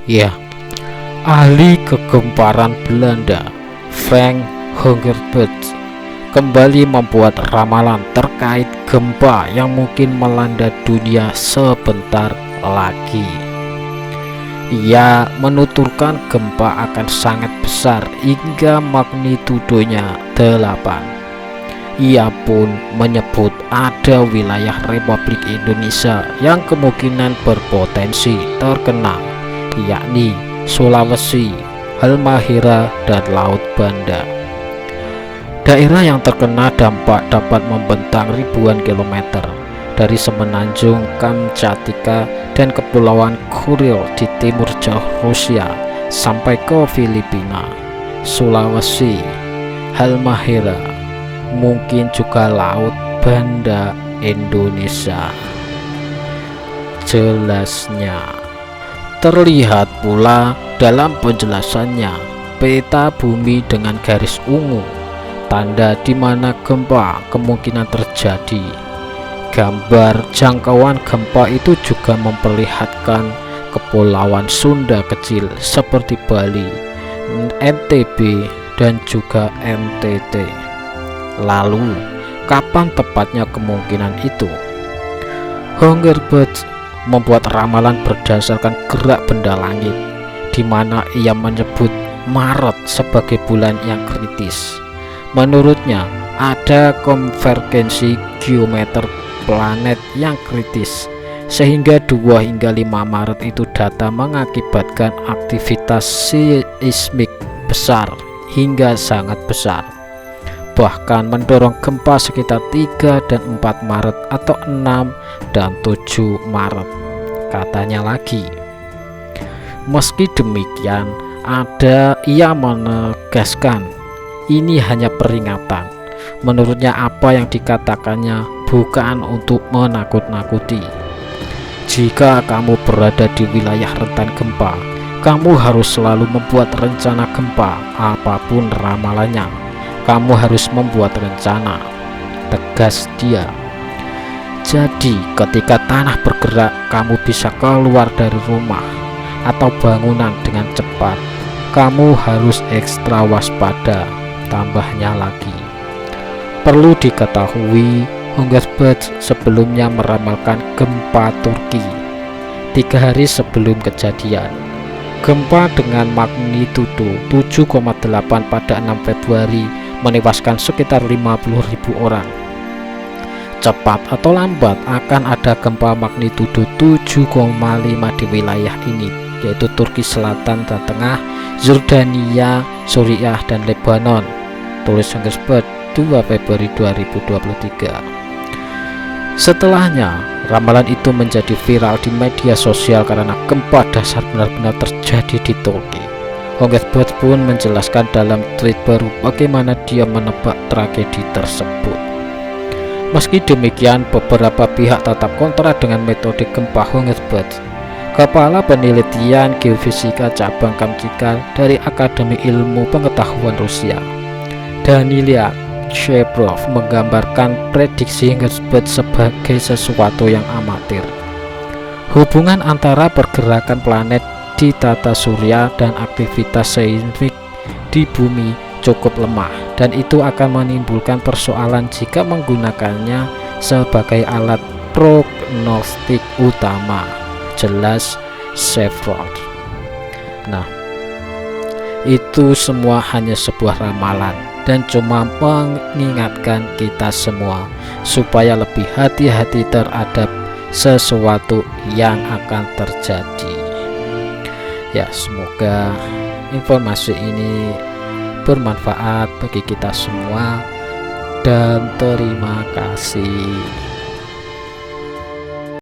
Ya, ahli kegemparan Belanda Frank Hungerbert kembali membuat ramalan terkait gempa yang mungkin melanda dunia sebentar lagi. Ia menuturkan gempa akan sangat besar hingga magnitudonya 8. Ia pun menyebut ada wilayah Republik Indonesia yang kemungkinan berpotensi terkena, yakni Sulawesi, Halmahera, dan Laut Banda. Daerah yang terkena dampak dapat membentang ribuan kilometer dari semenanjung Kamchatka dan Kepulauan Kuril di timur jauh Rusia sampai ke Filipina, Sulawesi, Halmahera, mungkin juga Laut Banda Indonesia. Jelasnya terlihat pula dalam penjelasannya peta bumi dengan garis ungu, tanda di mana gempa kemungkinan terjadi. Gambar jangkauan gempa itu juga memperlihatkan kepulauan Sunda kecil seperti Bali, NTB, dan juga NTT. Lalu, kapan tepatnya kemungkinan itu? Hungerbert membuat ramalan berdasarkan gerak benda langit, di mana ia menyebut Maret sebagai bulan yang kritis. Menurutnya, ada konvergensi geometer planet yang kritis, sehingga 2 hingga 5 Maret itu data mengakibatkan aktivitas seismik besar hingga sangat besar, bahkan mendorong gempa sekitar 3 dan 4 Maret atau 6 dan 7 Maret, katanya lagi. Meski demikian, ia menegaskan ini hanya peringatan. Menurutnya apa yang dikatakannya bukan untuk menakut-nakuti. Jika kamu berada di wilayah rentan gempa, kamu harus selalu membuat rencana gempa, apapun ramalannya. Kamu harus membuat rencana, tegas dia. Jadi ketika tanah bergerak, kamu bisa keluar dari rumah atau bangunan dengan cepat. Kamu harus ekstra waspada, tambahnya lagi. Perlu diketahui, Hungerbert sebelumnya meramalkan gempa Turki 3 hari sebelum kejadian. Gempa dengan magnitudo 7,8 pada 6 Februari menewaskan sekitar 50.000 orang. Cepat atau lambat akan ada gempa magnitudo 7,5 di wilayah ini, yaitu Turki Selatan dan Tengah, Yordania, Suriah, dan Lebanon, tulis Hungerbert 2 Februari 2023. Setelahnya, ramalan itu menjadi viral di media sosial karena gempa dasar benar-benar terjadi di Turki. Hungerbert pun menjelaskan dalam tweet baru bagaimana dia menebak tragedi tersebut. Meski demikian, beberapa pihak tetap kontra dengan metode gempa Hungerbert. Kepala Penelitian Geofisika Cabang Kamchatka dari Akademi Ilmu Pengetahuan Rusia, Danilia Sheprov, menggambarkan prediksi Hungerbert sebagai sesuatu yang amatir. Hubungan antara pergerakan planet di tata surya dan aktivitas seismik di bumi cukup lemah, dan itu akan menimbulkan persoalan jika menggunakannya sebagai alat prognostik utama, jelas Sheprov. Nah, itu semua hanya sebuah ramalan dan cuma mengingatkan kita semua supaya lebih hati-hati terhadap sesuatu yang akan terjadi. Ya, semoga informasi ini bermanfaat bagi kita semua dan terima kasih.